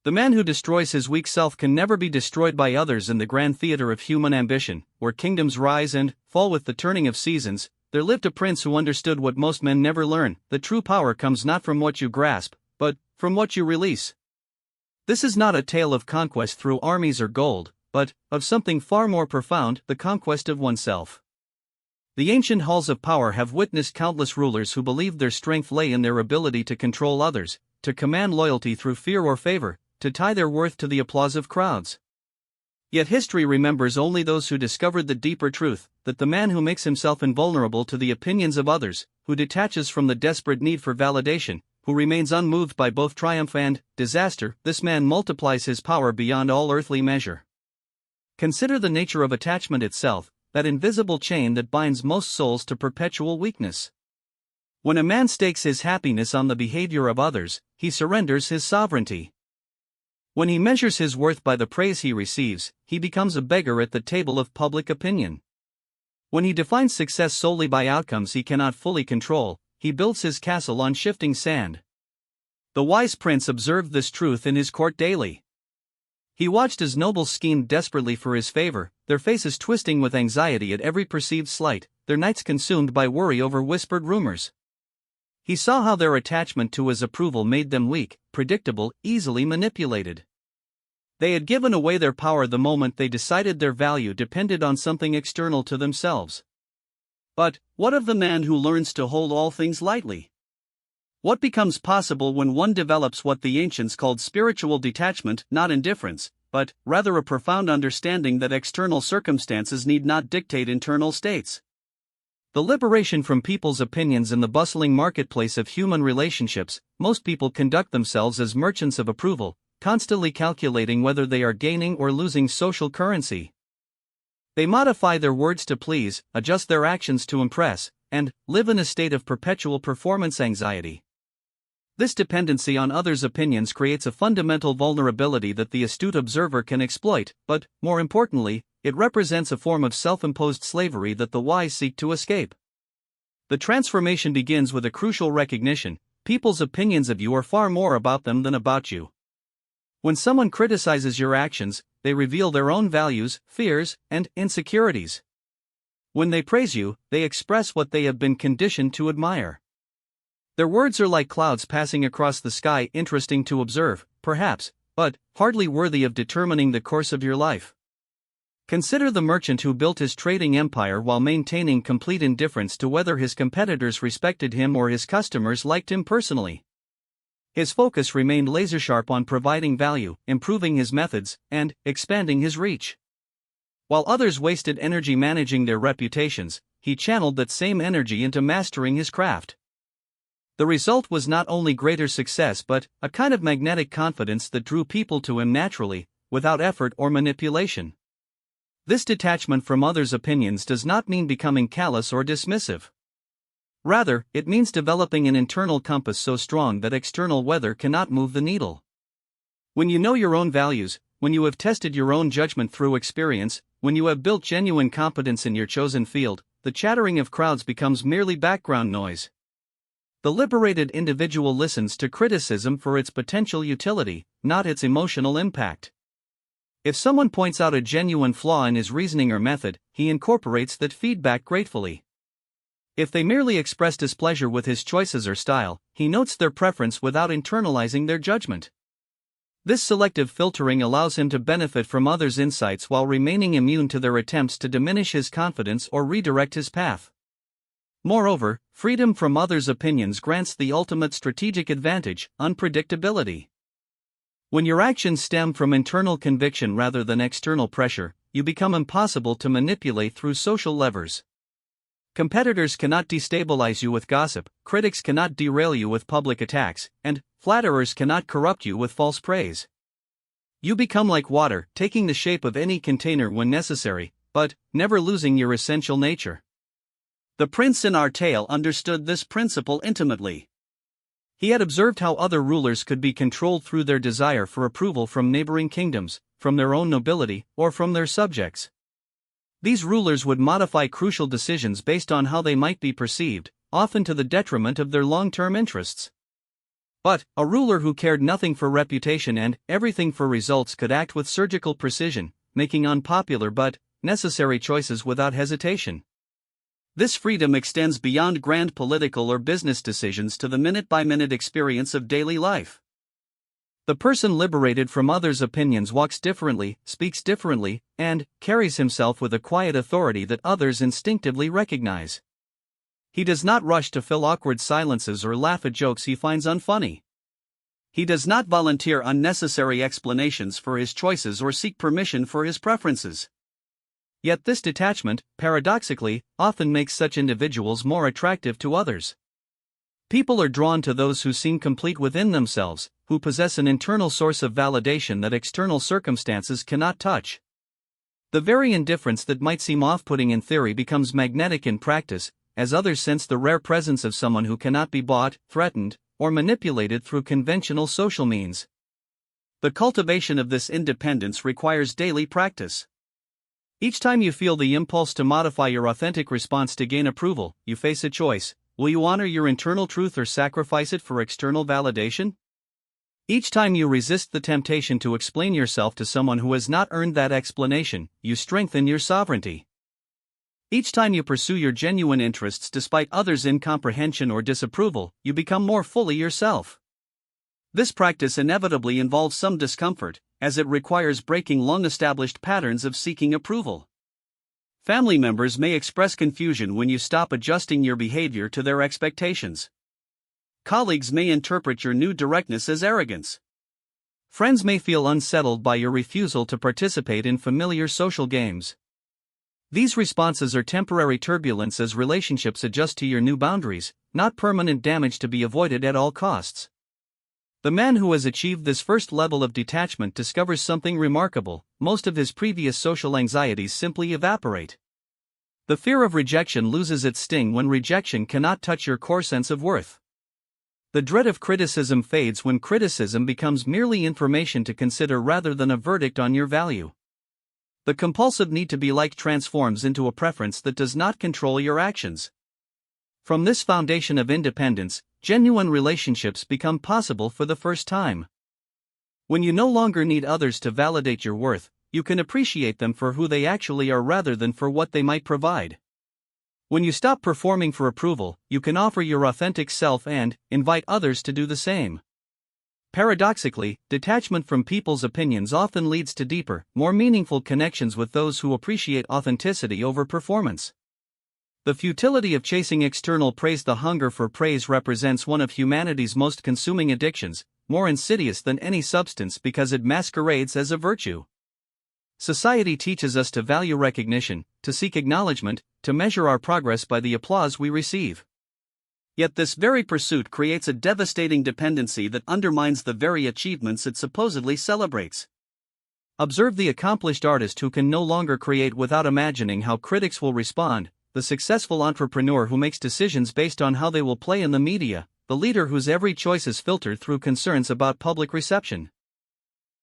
The man who destroys his weak self can never be destroyed by others. In the grand theater of human ambition, where kingdoms rise and fall with the turning of seasons, there lived a prince who understood what most men never learn: the true power comes not from what you grasp, but from what you release. This is not a tale of conquest through armies or gold, but of something far more profound: the conquest of oneself. The ancient halls of power have witnessed countless rulers who believed their strength lay in their ability to control others, to command loyalty through fear or favor, to tie their worth to the applause of crowds. Yet history remembers only those who discovered the deeper truth, that the man who makes himself invulnerable to the opinions of others, who detaches from the desperate need for validation, who remains unmoved by both triumph and disaster, this man multiplies his power beyond all earthly measure. Consider the nature of attachment itself, that invisible chain that binds most souls to perpetual weakness. When a man stakes his happiness on the behavior of others, he surrenders his sovereignty. When he measures his worth by the praise he receives, he becomes a beggar at the table of public opinion. When he defines success solely by outcomes he cannot fully control, he builds his castle on shifting sand. The wise prince observed this truth in his court daily. He watched as nobles schemed desperately for his favor, their faces twisting with anxiety at every perceived slight, their nights consumed by worry over whispered rumors. He saw how their attachment to his approval made them weak, predictable, easily manipulated. They had given away their power the moment they decided their value depended on something external to themselves. But what of the man who learns to hold all things lightly? What becomes possible when one develops what the ancients called spiritual detachment, not indifference, but rather a profound understanding that external circumstances need not dictate internal states? The liberation from people's opinions in the bustling marketplace of human relationships. Most people conduct themselves as merchants of approval, constantly calculating whether they are gaining or losing social currency. They modify their words to please, adjust their actions to impress, and live in a state of perpetual performance anxiety. This dependency on others' opinions creates a fundamental vulnerability that the astute observer can exploit, but, more importantly, it represents a form of self-imposed slavery that the wise seek to escape. The transformation begins with a crucial recognition: people's opinions of you are far more about them than about you. When someone criticizes your actions, they reveal their own values, fears, and insecurities. When they praise you, they express what they have been conditioned to admire. Their words are like clouds passing across the sky, interesting to observe, perhaps, but hardly worthy of determining the course of your life. Consider the merchant who built his trading empire while maintaining complete indifference to whether his competitors respected him or his customers liked him personally. His focus remained laser-sharp on providing value, improving his methods, and expanding his reach. While others wasted energy managing their reputations, he channeled that same energy into mastering his craft. The result was not only greater success but a kind of magnetic confidence that drew people to him naturally, without effort or manipulation. This detachment from others' opinions does not mean becoming callous or dismissive. Rather, it means developing an internal compass so strong that external weather cannot move the needle. When you know your own values, when you have tested your own judgment through experience, when you have built genuine competence in your chosen field, the chattering of crowds becomes merely background noise. The liberated individual listens to criticism for its potential utility, not its emotional impact. If someone points out a genuine flaw in his reasoning or method, he incorporates that feedback gratefully. If they merely express displeasure with his choices or style, he notes their preference without internalizing their judgment. This selective filtering allows him to benefit from others' insights while remaining immune to their attempts to diminish his confidence or redirect his path. Moreover, freedom from others' opinions grants the ultimate strategic advantage: unpredictability. When your actions stem from internal conviction rather than external pressure, you become impossible to manipulate through social levers. Competitors cannot destabilize you with gossip, critics cannot derail you with public attacks, and flatterers cannot corrupt you with false praise. You become like water, taking the shape of any container when necessary, but never losing your essential nature. The prince in our tale understood this principle intimately. He had observed how other rulers could be controlled through their desire for approval from neighboring kingdoms, from their own nobility, or from their subjects. These rulers would modify crucial decisions based on how they might be perceived, often to the detriment of their long-term interests. But, a ruler who cared nothing for reputation and everything for results could act with surgical precision, making unpopular but necessary choices without hesitation. This freedom extends beyond grand political or business decisions to the minute-by-minute experience of daily life. The person liberated from others' opinions walks differently, speaks differently, and carries himself with a quiet authority that others instinctively recognize. He does not rush to fill awkward silences or laugh at jokes he finds unfunny. He does not volunteer unnecessary explanations for his choices or seek permission for his preferences. Yet this detachment, paradoxically, often makes such individuals more attractive to others. People are drawn to those who seem complete within themselves, who possess an internal source of validation that external circumstances cannot touch. The very indifference that might seem off-putting in theory becomes magnetic in practice, as others sense the rare presence of someone who cannot be bought, threatened, or manipulated through conventional social means. The cultivation of this independence requires daily practice. Each time you feel the impulse to modify your authentic response to gain approval, you face a choice. Will you honor your internal truth or sacrifice it for external validation? Each time you resist the temptation to explain yourself to someone who has not earned that explanation, you strengthen your sovereignty. Each time you pursue your genuine interests despite others' incomprehension or disapproval, you become more fully yourself. This practice inevitably involves some discomfort, as it requires breaking long-established patterns of seeking approval. Family members may express confusion when you stop adjusting your behavior to their expectations. Colleagues may interpret your new directness as arrogance. Friends may feel unsettled by your refusal to participate in familiar social games. These responses are temporary turbulence as relationships adjust to your new boundaries, not permanent damage to be avoided at all costs. The man who has achieved this first level of detachment discovers something remarkable: most of his previous social anxieties simply evaporate. The fear of rejection loses its sting when rejection cannot touch your core sense of worth. The dread of criticism fades when criticism becomes merely information to consider rather than a verdict on your value. The compulsive need to be liked transforms into a preference that does not control your actions. From this foundation of independence, genuine relationships become possible for the first time. When you no longer need others to validate your worth, you can appreciate them for who they actually are rather than for what they might provide. When you stop performing for approval, you can offer your authentic self and invite others to do the same. Paradoxically, detachment from people's opinions often leads to deeper, more meaningful connections with those who appreciate authenticity over performance. The futility of chasing external praise. The hunger for praise represents one of humanity's most consuming addictions, more insidious than any substance because it masquerades as a virtue. Society teaches us to value recognition, to seek acknowledgement, to measure our progress by the applause we receive. Yet this very pursuit creates a devastating dependency that undermines the very achievements it supposedly celebrates. Observe the accomplished artist who can no longer create without imagining how critics will respond, the successful entrepreneur who makes decisions based on how they will play in the media, the leader whose every choice is filtered through concerns about public reception.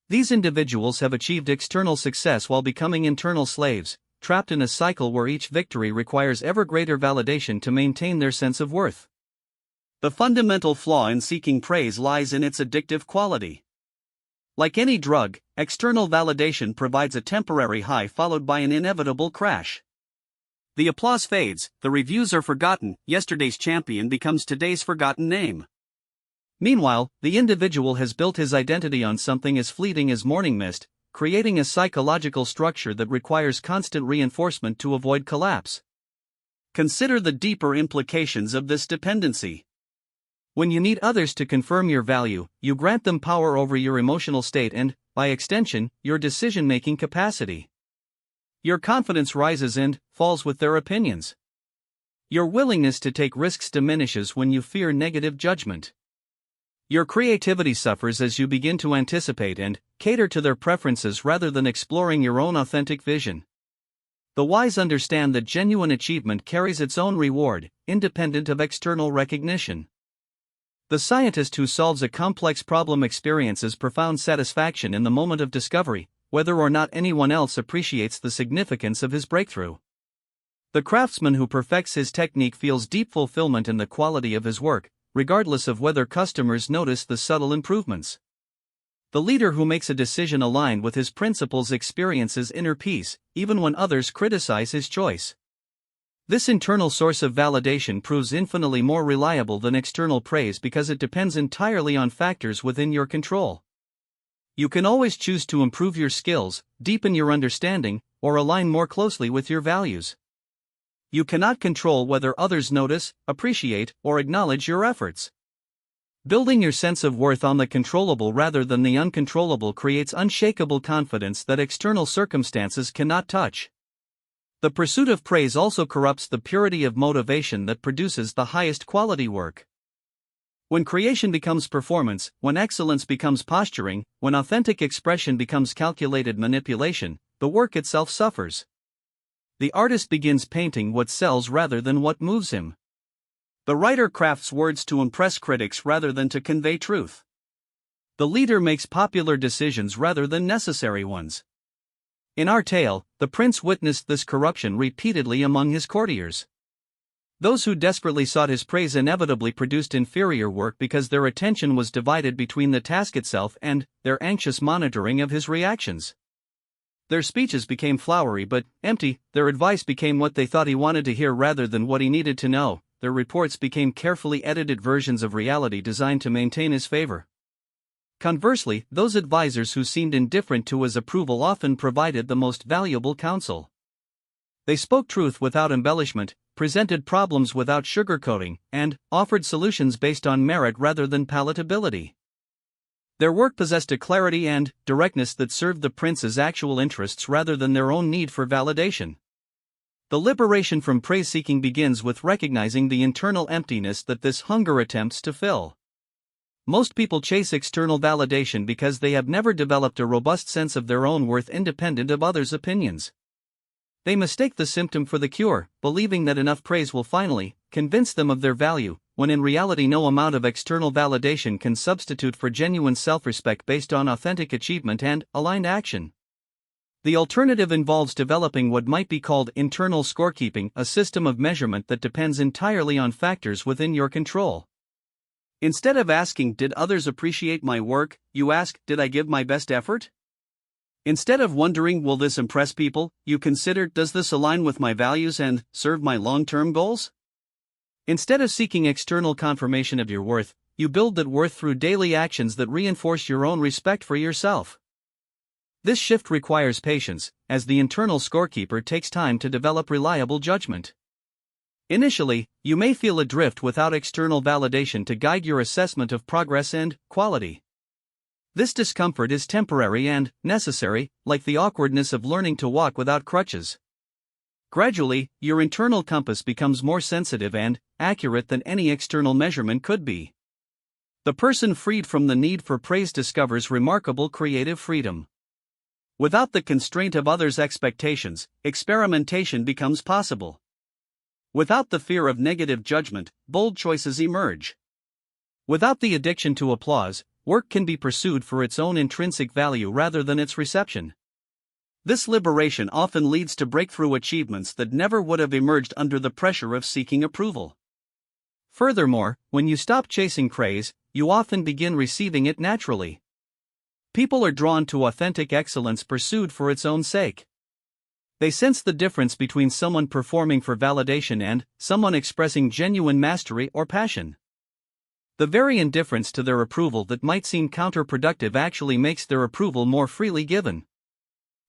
These individuals have achieved external success while becoming internal slaves, trapped in a cycle where each victory requires ever greater validation to maintain their sense of worth. The fundamental flaw in seeking praise lies in its addictive quality. Like any drug, external validation provides a temporary high followed by an inevitable crash. The applause fades, the reviews are forgotten, yesterday's champion becomes today's forgotten name. Meanwhile, the individual has built his identity on something as fleeting as morning mist, creating a psychological structure that requires constant reinforcement to avoid collapse. Consider the deeper implications of this dependency. When you need others to confirm your value, you grant them power over your emotional state and, by extension, your decision-making capacity. Your confidence rises and falls with their opinions. Your willingness to take risks diminishes when you fear negative judgment. Your creativity suffers as you begin to anticipate and cater to their preferences rather than exploring your own authentic vision. The wise understand that genuine achievement carries its own reward, independent of external recognition. The scientist who solves a complex problem experiences profound satisfaction in the moment of discovery, whether or not anyone else appreciates the significance of his breakthrough. The craftsman who perfects his technique feels deep fulfillment in the quality of his work, regardless of whether customers notice the subtle improvements. The leader who makes a decision aligned with his principles experiences inner peace, even when others criticize his choice. This internal source of validation proves infinitely more reliable than external praise because it depends entirely on factors within your control. You can always choose to improve your skills, deepen your understanding, or align more closely with your values. You cannot control whether others notice, appreciate, or acknowledge your efforts. Building your sense of worth on the controllable rather than the uncontrollable creates unshakable confidence that external circumstances cannot touch. The pursuit of praise also corrupts the purity of motivation that produces the highest quality work. When creation becomes performance, when excellence becomes posturing, when authentic expression becomes calculated manipulation, the work itself suffers. The artist begins painting what sells rather than what moves him. The writer crafts words to impress critics rather than to convey truth. The leader makes popular decisions rather than necessary ones. In our tale, the prince witnessed this corruption repeatedly among his courtiers. Those who desperately sought his praise inevitably produced inferior work because their attention was divided between the task itself and their anxious monitoring of his reactions. Their speeches became flowery but empty, their advice became what they thought he wanted to hear rather than what he needed to know, their reports became carefully edited versions of reality designed to maintain his favor. Conversely, those advisors who seemed indifferent to his approval often provided the most valuable counsel. They spoke truth without embellishment, presented problems without sugarcoating, and offered solutions based on merit rather than palatability. Their work possessed a clarity and directness that served the prince's actual interests rather than their own need for validation. The liberation from praise-seeking begins with recognizing the internal emptiness that this hunger attempts to fill. Most people chase external validation because they have never developed a robust sense of their own worth independent of others' opinions. They mistake the symptom for the cure, believing that enough praise will finally convince them of their value, when in reality no amount of external validation can substitute for genuine self-respect based on authentic achievement and aligned action. The alternative involves developing what might be called internal scorekeeping, a system of measurement that depends entirely on factors within your control. Instead of asking, "Did others appreciate my work?" you ask, "Did I give my best effort?" Instead of wondering, "Will this impress people?" you consider, "Does this align with my values and serve my long-term goals?" Instead of seeking external confirmation of your worth, you build that worth through daily actions that reinforce your own respect for yourself. This shift requires patience, as the internal scorekeeper takes time to develop reliable judgment. Initially, you may feel adrift without external validation to guide your assessment of progress and quality. This discomfort is temporary and necessary, like the awkwardness of learning to walk without crutches. Gradually, your internal compass becomes more sensitive and accurate than any external measurement could be. The person freed from the need for praise discovers remarkable creative freedom. Without the constraint of others' expectations, experimentation becomes possible. Without the fear of negative judgment, bold choices emerge. Without the addiction to applause, work can be pursued for its own intrinsic value rather than its reception. This liberation often leads to breakthrough achievements that never would have emerged under the pressure of seeking approval. Furthermore, when you stop chasing praise, you often begin receiving it naturally. People are drawn to authentic excellence pursued for its own sake. They sense the difference between someone performing for validation and someone expressing genuine mastery or passion. The very indifference to their approval that might seem counterproductive actually makes their approval more freely given.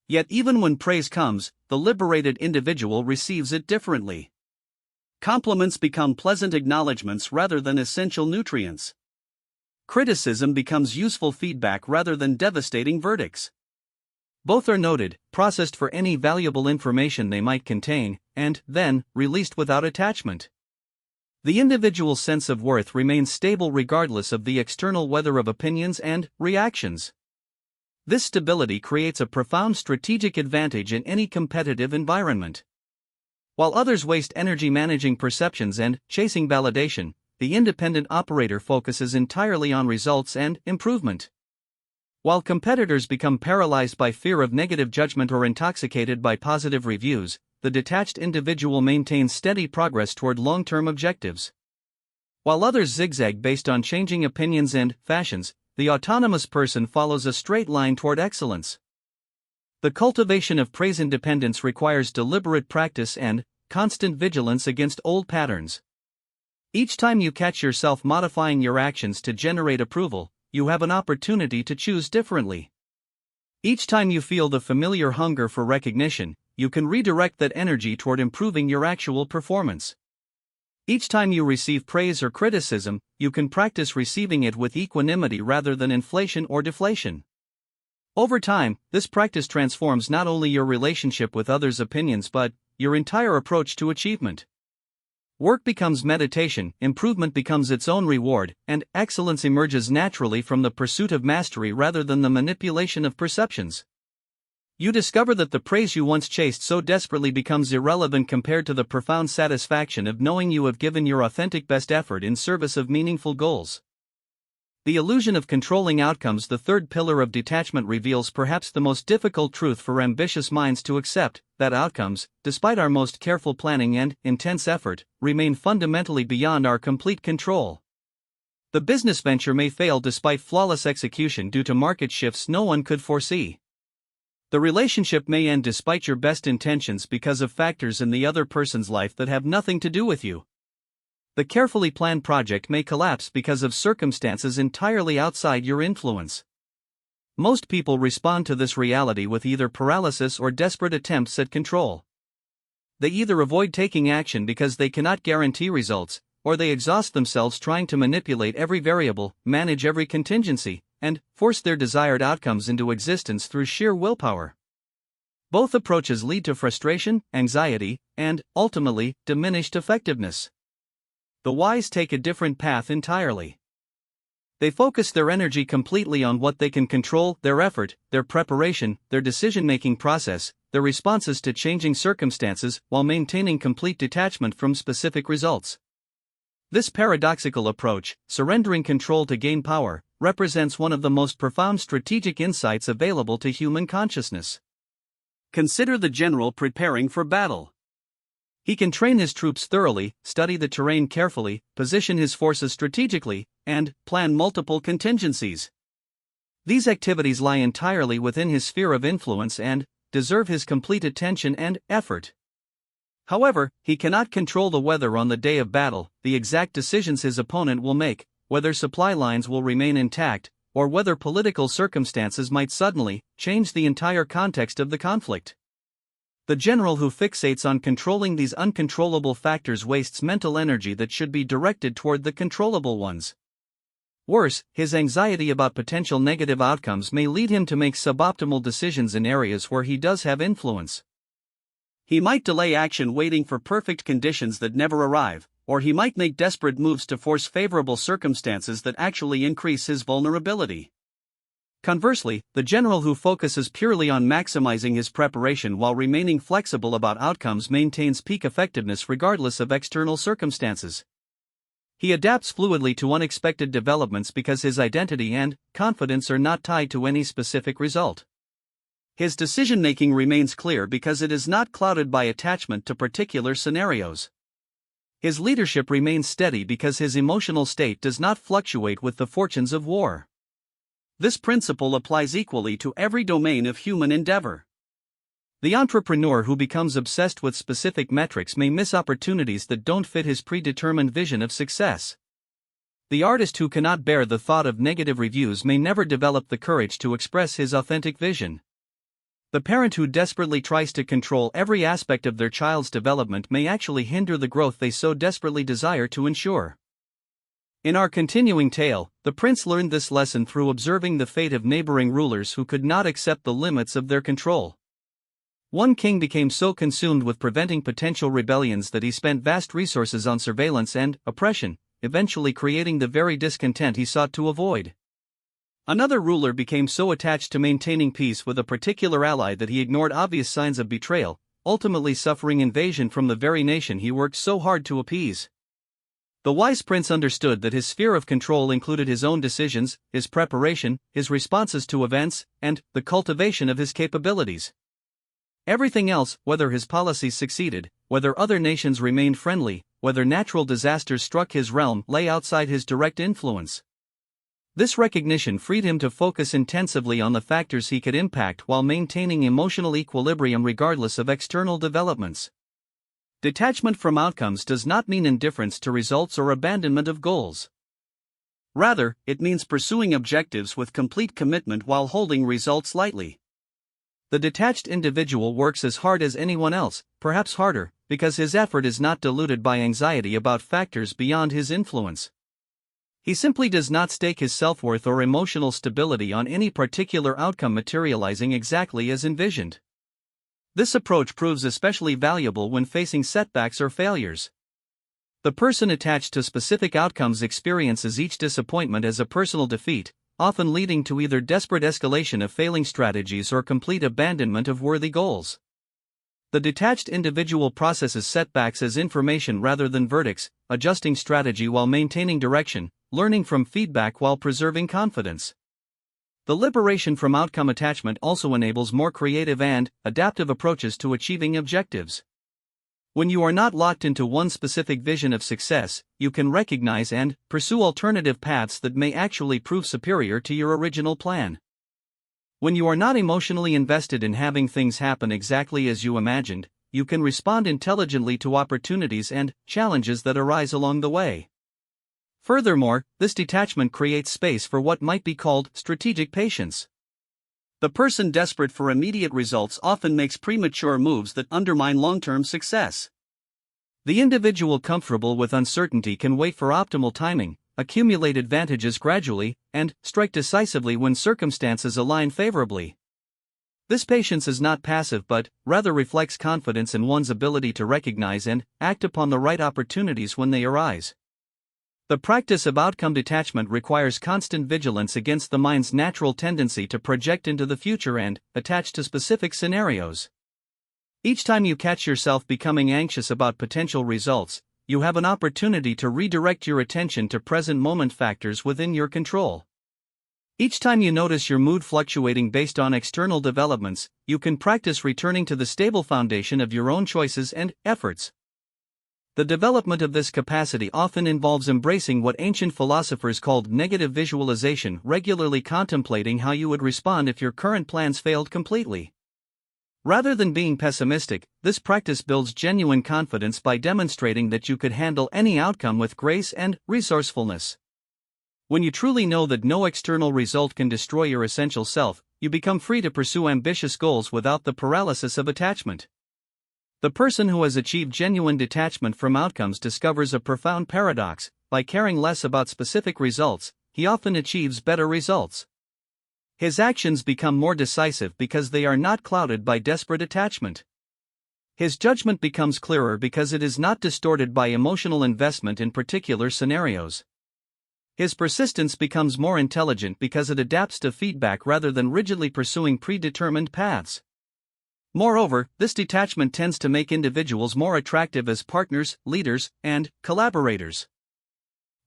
Yet even when praise comes, the liberated individual receives it differently. Compliments become pleasant acknowledgments rather than essential nutrients. Criticism becomes useful feedback rather than devastating verdicts. Both are noted, processed for any valuable information they might contain, and then released without attachment. The individual's sense of worth remains stable regardless of the external weather of opinions and reactions. This stability creates a profound strategic advantage in any competitive environment. While others waste energy managing perceptions and chasing validation, the independent operator focuses entirely on results and improvement. While competitors become paralyzed by fear of negative judgment or intoxicated by positive reviews, the detached individual maintains steady progress toward long-term objectives. While others zigzag based on changing opinions and fashions, the autonomous person follows a straight line toward excellence. The cultivation of praise independence requires deliberate practice and constant vigilance against old patterns. Each time you catch yourself modifying your actions to generate approval, you have an opportunity to choose differently. Each time you feel the familiar hunger for recognition, you can redirect that energy toward improving your actual performance. Each time you receive praise or criticism, you can practice receiving it with equanimity rather than inflation or deflation. Over time, this practice transforms not only your relationship with others' opinions but your entire approach to achievement. Work becomes meditation, improvement becomes its own reward, and excellence emerges naturally from the pursuit of mastery rather than the manipulation of perceptions. You discover that the praise you once chased so desperately becomes irrelevant compared to the profound satisfaction of knowing you have given your authentic best effort in service of meaningful goals. The illusion of controlling outcomes, the third pillar of detachment, reveals perhaps the most difficult truth for ambitious minds to accept, that outcomes, despite our most careful planning and intense effort, remain fundamentally beyond our complete control. The business venture may fail despite flawless execution due to market shifts no one could foresee. The relationship may end despite your best intentions because of factors in the other person's life that have nothing to do with you. The carefully planned project may collapse because of circumstances entirely outside your influence. Most people respond to this reality with either paralysis or desperate attempts at control. They either avoid taking action because they cannot guarantee results, or they exhaust themselves trying to manipulate every variable, manage every contingency, and force their desired outcomes into existence through sheer willpower. Both approaches lead to frustration, anxiety, and, ultimately, diminished effectiveness. The wise take a different path entirely. They focus their energy completely on what they can control: their effort, their preparation, their decision-making process, their responses to changing circumstances, while maintaining complete detachment from specific results. This paradoxical approach, surrendering control to gain power, represents one of the most profound strategic insights available to human consciousness. Consider the general preparing for battle. He can train his troops thoroughly, study the terrain carefully, position his forces strategically, and plan multiple contingencies. These activities lie entirely within his sphere of influence and deserve his complete attention and effort. However, he cannot control the weather on the day of battle, the exact decisions his opponent will make, whether supply lines will remain intact, or whether political circumstances might suddenly change the entire context of the conflict. The general who fixates on controlling these uncontrollable factors wastes mental energy that should be directed toward the controllable ones. Worse, his anxiety about potential negative outcomes may lead him to make suboptimal decisions in areas where he does have influence. He might delay action waiting for perfect conditions that never arrive, or he might make desperate moves to force favorable circumstances that actually increase his vulnerability. Conversely, the general who focuses purely on maximizing his preparation while remaining flexible about outcomes maintains peak effectiveness regardless of external circumstances. He adapts fluidly to unexpected developments because his identity and confidence are not tied to any specific result. His decision-making remains clear because it is not clouded by attachment to particular scenarios. His leadership remains steady because his emotional state does not fluctuate with the fortunes of war. This principle applies equally to every domain of human endeavor. The entrepreneur who becomes obsessed with specific metrics may miss opportunities that don't fit his predetermined vision of success. The artist who cannot bear the thought of negative reviews may never develop the courage to express his authentic vision. The parent who desperately tries to control every aspect of their child's development may actually hinder the growth they so desperately desire to ensure. In our continuing tale, the prince learned this lesson through observing the fate of neighboring rulers who could not accept the limits of their control. One king became so consumed with preventing potential rebellions that he spent vast resources on surveillance and oppression, eventually creating the very discontent he sought to avoid. Another ruler became so attached to maintaining peace with a particular ally that he ignored obvious signs of betrayal, ultimately suffering invasion from the very nation he worked so hard to appease. The wise prince understood that his sphere of control included his own decisions, his preparation, his responses to events, and the cultivation of his capabilities. Everything else, whether his policies succeeded, whether other nations remained friendly, whether natural disasters struck his realm, lay outside his direct influence. This recognition freed him to focus intensively on the factors he could impact while maintaining emotional equilibrium regardless of external developments. Detachment from outcomes does not mean indifference to results or abandonment of goals. Rather, it means pursuing objectives with complete commitment while holding results lightly. The detached individual works as hard as anyone else, perhaps harder, because his effort is not diluted by anxiety about factors beyond his influence. He simply does not stake his self-worth or emotional stability on any particular outcome materializing exactly as envisioned. This approach proves especially valuable when facing setbacks or failures. The person attached to specific outcomes experiences each disappointment as a personal defeat, often leading to either desperate escalation of failing strategies or complete abandonment of worthy goals. The detached individual processes setbacks as information rather than verdicts, adjusting strategy while maintaining direction, learning from feedback while preserving confidence. The liberation from outcome attachment also enables more creative and adaptive approaches to achieving objectives. When you are not locked into one specific vision of success, you can recognize and pursue alternative paths that may actually prove superior to your original plan. When you are not emotionally invested in having things happen exactly as you imagined, you can respond intelligently to opportunities and challenges that arise along the way. Furthermore, this detachment creates space for what might be called strategic patience. The person desperate for immediate results often makes premature moves that undermine long-term success. The individual comfortable with uncertainty can wait for optimal timing, accumulate advantages gradually, and strike decisively when circumstances align favorably. This patience is not passive but rather reflects confidence in one's ability to recognize and act upon the right opportunities when they arise. The practice of outcome detachment requires constant vigilance against the mind's natural tendency to project into the future and attach to specific scenarios. Each time you catch yourself becoming anxious about potential results, you have an opportunity to redirect your attention to present moment factors within your control. Each time you notice your mood fluctuating based on external developments, you can practice returning to the stable foundation of your own choices and efforts. The development of this capacity often involves embracing what ancient philosophers called negative visualization, regularly contemplating how you would respond if your current plans failed completely. Rather than being pessimistic, this practice builds genuine confidence by demonstrating that you could handle any outcome with grace and resourcefulness. When you truly know that no external result can destroy your essential self, you become free to pursue ambitious goals without the paralysis of attachment. The person who has achieved genuine detachment from outcomes discovers a profound paradox. By caring less about specific results, he often achieves better results. His actions become more decisive because they are not clouded by desperate attachment. His judgment becomes clearer because it is not distorted by emotional investment in particular scenarios. His persistence becomes more intelligent because it adapts to feedback rather than rigidly pursuing predetermined paths. Moreover, this detachment tends to make individuals more attractive as partners, leaders, and collaborators.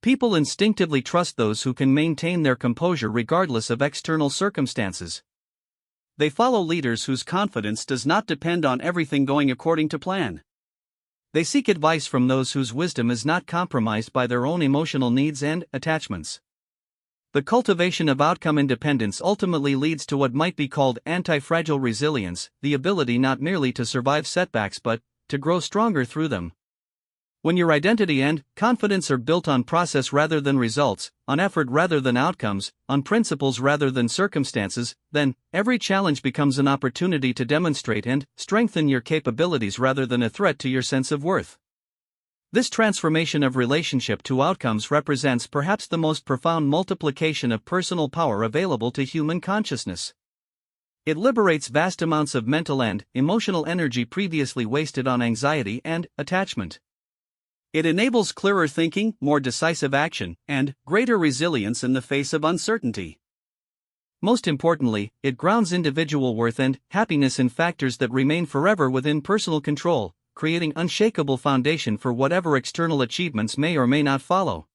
People instinctively trust those who can maintain their composure regardless of external circumstances. They follow leaders whose confidence does not depend on everything going according to plan. They seek advice from those whose wisdom is not compromised by their own emotional needs and attachments. The cultivation of outcome independence ultimately leads to what might be called anti-fragile resilience, the ability not merely to survive setbacks but to grow stronger through them. When your identity and confidence are built on process rather than results, on effort rather than outcomes, on principles rather than circumstances, then every challenge becomes an opportunity to demonstrate and strengthen your capabilities rather than a threat to your sense of worth. This transformation of relationship to outcomes represents perhaps the most profound multiplication of personal power available to human consciousness. It liberates vast amounts of mental and emotional energy previously wasted on anxiety and attachment. It enables clearer thinking, more decisive action, and greater resilience in the face of uncertainty. Most importantly, it grounds individual worth and happiness in factors that remain forever within personal control, creating unshakable foundation for whatever external achievements may or may not follow.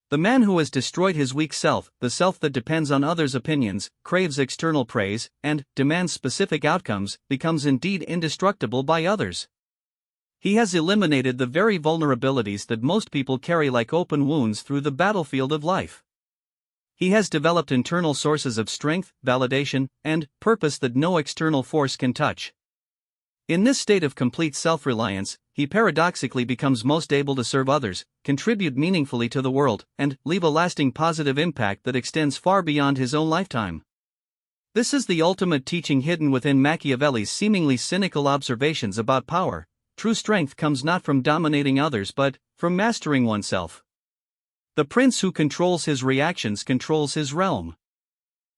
The man who has destroyed his weak self, the self that depends on others' opinions, craves external praise, and demands specific outcomes, becomes indeed indestructible by others. He has eliminated the very vulnerabilities that most people carry like open wounds through the battlefield of life. He has developed internal sources of strength, validation, and purpose that no external force can touch. In this state of complete self-reliance, he paradoxically becomes most able to serve others, contribute meaningfully to the world, and leave a lasting positive impact that extends far beyond his own lifetime. This is the ultimate teaching hidden within Machiavelli's seemingly cynical observations about power. True strength comes not from dominating others but from mastering oneself. The prince who controls his reactions controls his realm.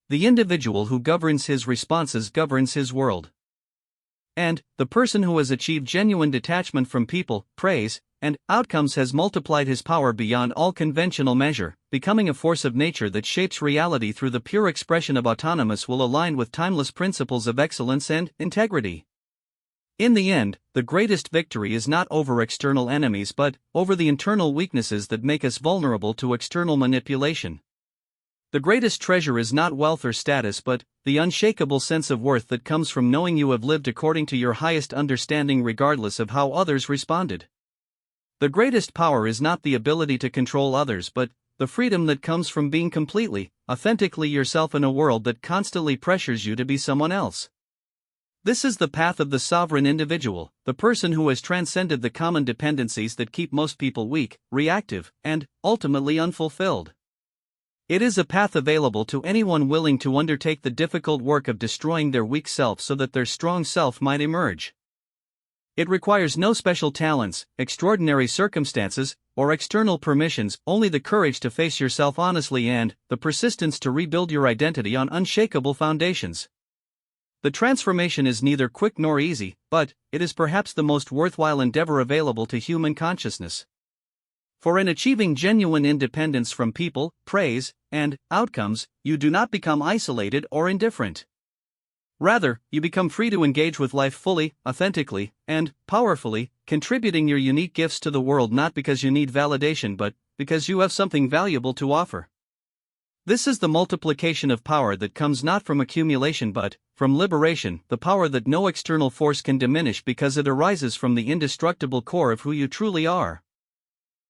The individual who governs his responses governs his world. And the person who has achieved genuine detachment from people, praise, and outcomes has multiplied his power beyond all conventional measure, becoming a force of nature that shapes reality through the pure expression of autonomous will aligned with timeless principles of excellence and integrity. In the end, the greatest victory is not over external enemies but over the internal weaknesses that make us vulnerable to external manipulation. The greatest treasure is not wealth or status but the unshakable sense of worth that comes from knowing you have lived according to your highest understanding regardless of how others responded. The greatest power is not the ability to control others but the freedom that comes from being completely, authentically yourself in a world that constantly pressures you to be someone else. This is the path of the sovereign individual, the person who has transcended the common dependencies that keep most people weak, reactive, and ultimately unfulfilled. It is a path available to anyone willing to undertake the difficult work of destroying their weak self so that their strong self might emerge. It requires no special talents, extraordinary circumstances, or external permissions, only the courage to face yourself honestly and the persistence to rebuild your identity on unshakable foundations. The transformation is neither quick nor easy, but it is perhaps the most worthwhile endeavor available to human consciousness. For in achieving genuine independence from people, praise, and outcomes, you do not become isolated or indifferent. Rather, you become free to engage with life fully, authentically, and powerfully, contributing your unique gifts to the world not because you need validation but because you have something valuable to offer. This is the multiplication of power that comes not from accumulation but from liberation, the power that no external force can diminish because it arises from the indestructible core of who you truly are.